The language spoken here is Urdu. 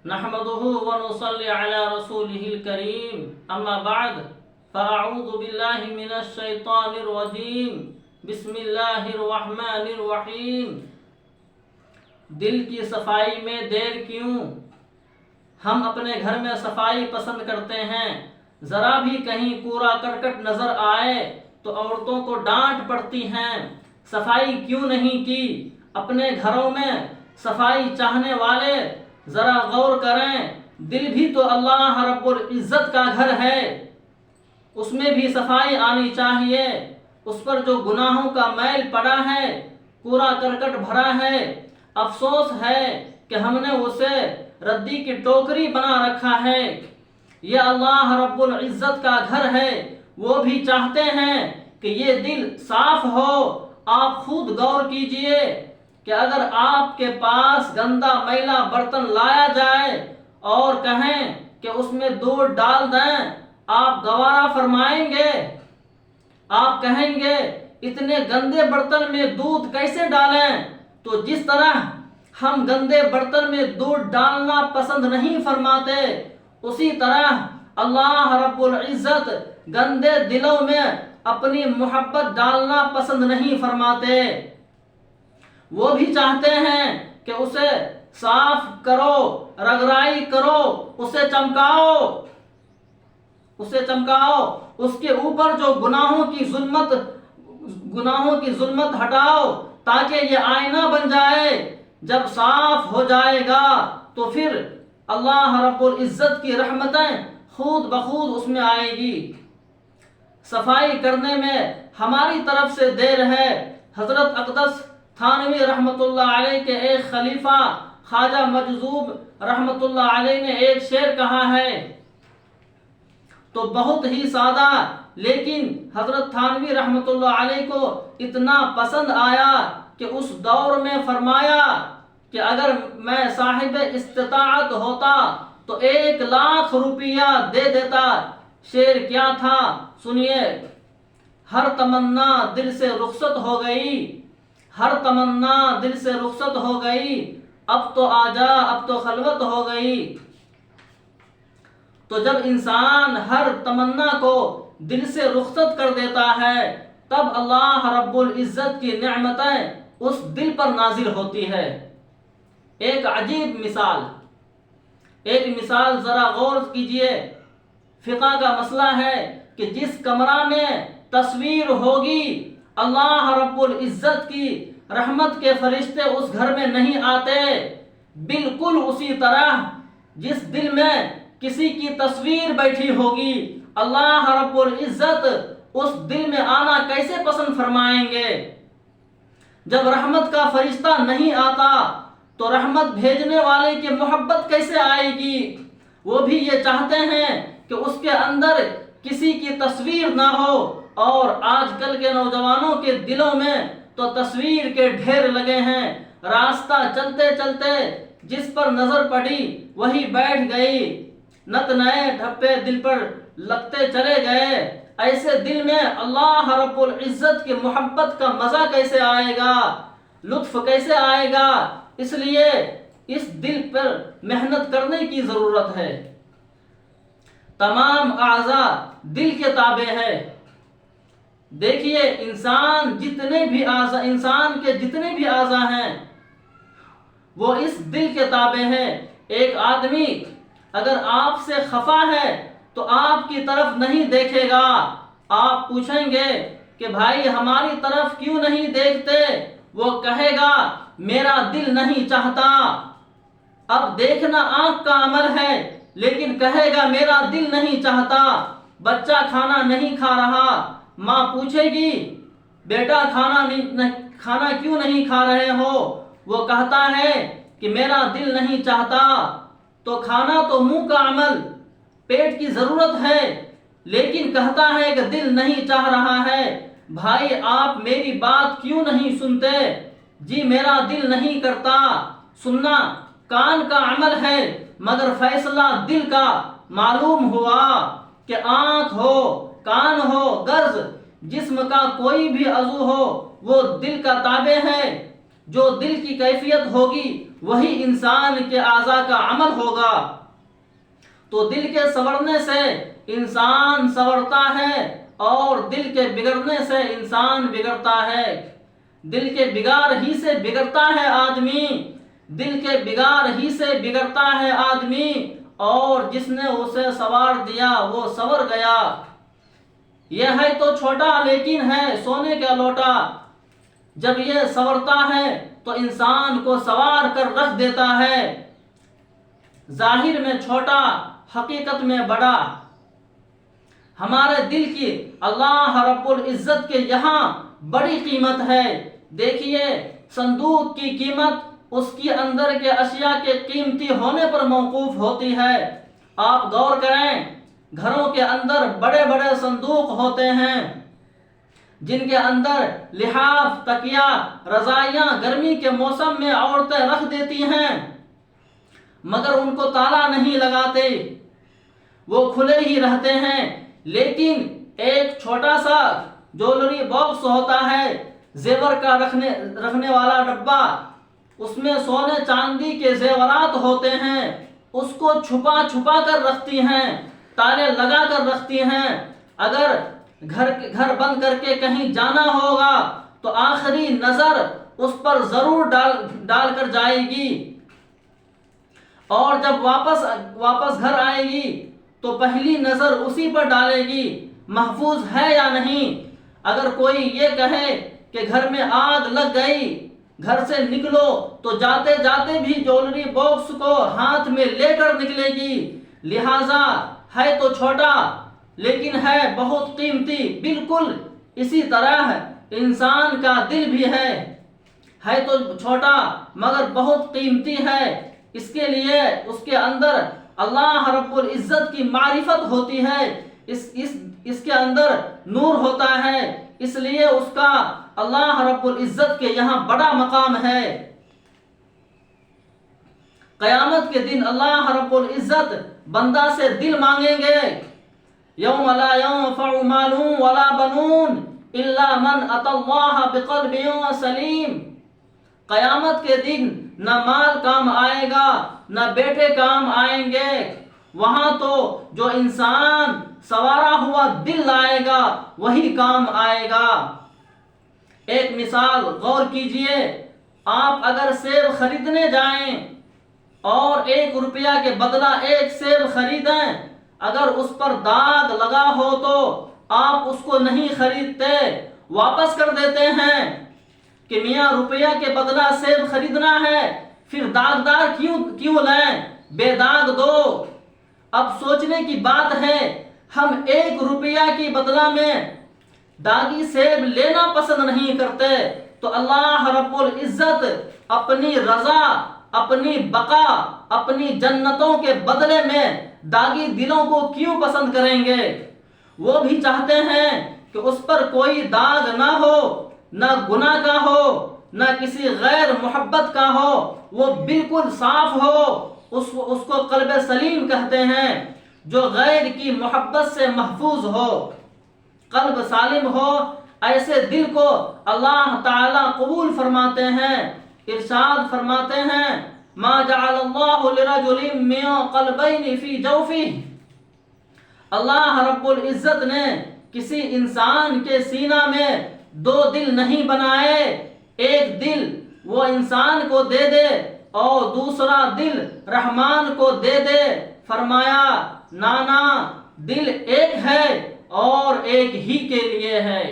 نحمده ونصلي على رسوله الكريم اما بعد فاعوذ بالله من الشيطان الرجيم بسم اللہ الرحمن الرحیم۔ دل کی صفائی میں دیر کیوں؟ ہم اپنے گھر میں صفائی پسند کرتے ہیں، ذرا بھی کہیں کوڑا کرکٹ نظر آئے تو عورتوں کو ڈانٹ پڑتی ہیں، صفائی کیوں نہیں کی؟ اپنے گھروں میں صفائی چاہنے والے ذرا غور کریں، دل بھی تو اللہ رب العزت کا گھر ہے، اس میں بھی صفائی آنی چاہیے۔ اس پر جو گناہوں کا میل پڑا ہے، کوڑا کرکٹ بھرا ہے، افسوس ہے کہ ہم نے اسے ردی کی ٹوکری بنا رکھا ہے۔ یہ اللہ رب العزت کا گھر ہے، وہ بھی چاہتے ہیں کہ یہ دل صاف ہو۔ آپ خود غور کیجئے کہ اگر آپ کے پاس گندا میلا برتن لایا جائے اور کہیں کہ اس میں دودھ ڈال دیں، آپ گوارا فرمائیں گے؟ آپ کہیں گے اتنے گندے برتن میں دودھ کیسے ڈالیں؟ تو جس طرح ہم گندے برتن میں دودھ ڈالنا پسند نہیں فرماتے، اسی طرح اللہ رب العزت گندے دلوں میں اپنی محبت ڈالنا پسند نہیں فرماتے۔ وہ بھی چاہتے ہیں کہ اسے صاف کرو، رگڑائی کرو، اسے چمکاؤ، اس کے اوپر جو گناہوں کی ظلمت ہٹاؤ تاکہ یہ آئینہ بن جائے۔ جب صاف ہو جائے گا تو پھر اللہ رب العزت کی رحمتیں خود بخود اس میں آئے گی۔ صفائی کرنے میں ہماری طرف سے دیر ہے۔ حضرت اقدس تھانوی رحمۃ اللہ علیہ کے ایک خلیفہ خواجہ مجذوب رحمۃ اللہ علیہ نے ایک شعر کہا ہے تو بہت ہی سادہ، لیکن حضرت تھانوی رحمۃ اللہ علیہ کو اتنا پسند آیا کہ اس دور میں فرمایا کہ اگر میں صاحب استطاعت ہوتا تو 1,00,000 روپیہ دے دیتا۔ شعر کیا تھا سنیے۔ ہر تمنا دل سے رخصت ہو گئی، ہر تمنا دل سے رخصت ہو گئی، اب تو آجا اب تو خلوت ہو گئی۔ تو جب انسان ہر تمنا کو دل سے رخصت کر دیتا ہے تب اللہ رب العزت کی نعمتیں اس دل پر نازل ہوتی ہے۔ ایک عجیب مثال ذرا غور کیجئے۔ فقہ کا مسئلہ ہے کہ جس کمرہ میں تصویر ہوگی اللہ رب العزت کی رحمت کے فرشتے اس گھر میں نہیں آتے۔ بالکل اسی طرح جس دل میں کسی کی تصویر بیٹھی ہوگی اللہ رب العزت اس دل میں آنا کیسے پسند فرمائیں گے؟ جب رحمت کا فرشتہ نہیں آتا تو رحمت بھیجنے والے کی محبت کیسے آئے گی؟ وہ بھی یہ چاہتے ہیں کہ اس کے اندر کسی کی تصویر نہ ہو، اور آج کل کے نوجوانوں کے دلوں میں تو تصویر کے ڈھیر لگے ہیں۔ راستہ چلتے چلتے جس پر نظر پڑی وہی بیٹھ گئی، نت نئے ڈھپے دل پر لگتے چلے گئے۔ ایسے دل میں اللہ رب العزت کی محبت کا مزہ کیسے آئے گا، لطف کیسے آئے گا؟ اس لیے اس دل پر محنت کرنے کی ضرورت ہے۔ تمام اعضاء دل کے تابع ہے۔ دیکھیے انسان کے جتنے بھی اعضاء ہیں وہ اس دل کے تابع ہیں۔ ایک آدمی اگر آپ سے خفا ہے تو آپ کی طرف نہیں دیکھے گا۔ آپ پوچھیں گے کہ بھائی ہماری طرف کیوں نہیں دیکھتے؟ وہ کہے گا میرا دل نہیں چاہتا۔ اب دیکھنا آنکھ کا عمل ہے، لیکن کہے گا میرا دل نہیں چاہتا۔ بچہ کھانا نہیں کھا رہا، ماں پوچھے گی بیٹا کھانا کیوں نہیں کھا رہے ہو؟ وہ کہتا ہے کہ میرا دل نہیں چاہتا۔ تو کھانا تو منہ کا عمل، پیٹ کی ضرورت ہے، لیکن کہتا ہے کہ دل نہیں چاہ رہا ہے۔ بھائی آپ میری بات کیوں نہیں سنتے؟ جی میرا دل نہیں کرتا۔ سننا کان کا عمل ہے مگر فیصلہ دل کا۔ معلوم ہوا کہ آنکھ ہو، کان ہو، غرض جسم کا کوئی بھی عضو ہو وہ دل کا تابع ہے۔ جو دل کی کیفیت ہوگی وہی انسان کے اعضاء کا عمل ہوگا۔ تو دل کے سنورنے سے انسان سنورتا ہے اور دل کے بگڑنے سے انسان بگڑتا ہے۔ دل کے بگاڑ ہی سے بگڑتا ہے آدمی، دل کے بگاڑ ہی سے بگڑتا ہے آدمی، اور جس نے اسے سنوار دیا وہ سنور گیا۔ یہ ہے تو چھوٹا لیکن ہے سونے کا لوٹا، جب یہ سنورتا ہے تو انسان کو سنوار کر رکھ دیتا ہے۔ ظاہر میں چھوٹا حقیقت میں بڑا۔ ہمارے دل کی اللہ رب العزت کے یہاں بڑی قیمت ہے۔ دیکھیے صندوق کی قیمت اس کے اندر کے اشیاء کے قیمتی ہونے پر موقوف ہوتی ہے۔ آپ غور کریں، گھروں کے اندر بڑے بڑے صندوق ہوتے ہیں جن کے اندر لحاف، تکیا، رضائیاں گرمی کے موسم میں عورتیں رکھ دیتی ہیں، مگر ان کو تالا نہیں لگاتے، وہ کھلے ہی رہتے ہیں۔ لیکن ایک چھوٹا سا جولری باکس ہوتا ہے، زیور کا رکھنے والا ڈبہ، اس میں سونے چاندی کے زیورات ہوتے ہیں، اس کو چھپا چھپا کر رکھتی ہیں، تالے لگا کر رکھتی ہیں۔ اگر گھر بند کر کے کہیں جانا ہوگا تو آخری نظر اس پر ضرور ڈال کر جائے گی، اور جب واپس گھر آئے گی تو پہلی نظر اسی پر ڈالے گی، محفوظ ہے یا نہیں۔ اگر کوئی یہ کہے کہ گھر میں آگ لگ گئی، گھر سے نکلو، تو جاتے جاتے بھی جولری باکس کو ہاتھ میں لے کر نکلے گی۔ لہذا ہے تو چھوٹا لیکن ہے بہت قیمتی۔ بالکل اسی طرح انسان کا دل بھی ہے تو چھوٹا مگر بہت قیمتی ہے۔ اس کے لیے اس کے اندر اللہ رب العزت کی معرفت ہوتی ہے، اس کے اندر نور ہوتا ہے، اس لیے اس کا اللہ رب العزت کے یہاں بڑا مقام ہے۔ قیامت کے دن اللہ رب العزت بندہ سے دل مانگیں گے۔ یوم لا ينفع مال ولا بنون الا من اتى الله بقلب سلیم۔ قیامت کے دن نہ مال کام آئے گا نہ بیٹے کام آئیں گے، وہاں تو جو انسان سنوارا ہوا دل لائے گا وہی کام آئے گا۔ ایک مثال غور کیجئے، آپ اگر سیب خریدنے جائیں اور 1 روپیہ کے بدلہ 1 سیب خریدیں، اگر اس پر داغ لگا ہو تو آپ اس کو نہیں خریدتے، واپس کر دیتے ہیں کہ میاں روپیہ کے بدلہ سیب خریدنا ہے، پھر داغدار کیوں لیں، بے داغ دو۔ اب سوچنے کی بات ہے، ہم 1 روپیہ کی بدلہ میں داغی سیب لینا پسند نہیں کرتے، تو اللہ رب العزت اپنی رضا، اپنی بقا، اپنی جنتوں کے بدلے میں داغی دلوں کو کیوں پسند کریں گے؟ وہ بھی چاہتے ہیں کہ اس پر کوئی داغ نہ ہو، نہ گناہ کا ہو، نہ کسی غیر محبت کا ہو، وہ بالکل صاف ہو، اس کو قلب سلیم کہتے ہیں، جو غیر کی محبت سے محفوظ ہو، قلب سالم ہو۔ ایسے دل کو اللہ تعالی قبول فرماتے ہیں۔ ارشاد فرماتے ہیں، ما جعل اللہ لرجل من قلبین فی جوفہ، اللہ رب العزت نے کسی انسان کے سینہ میں 2 دل نہیں بنائے، ایک دل وہ انسان کو دے دے اور دوسرا دل رحمان کو دے دے۔ فرمایا نانا، دل ایک ہے اور ایک ہی کے لیے ہے۔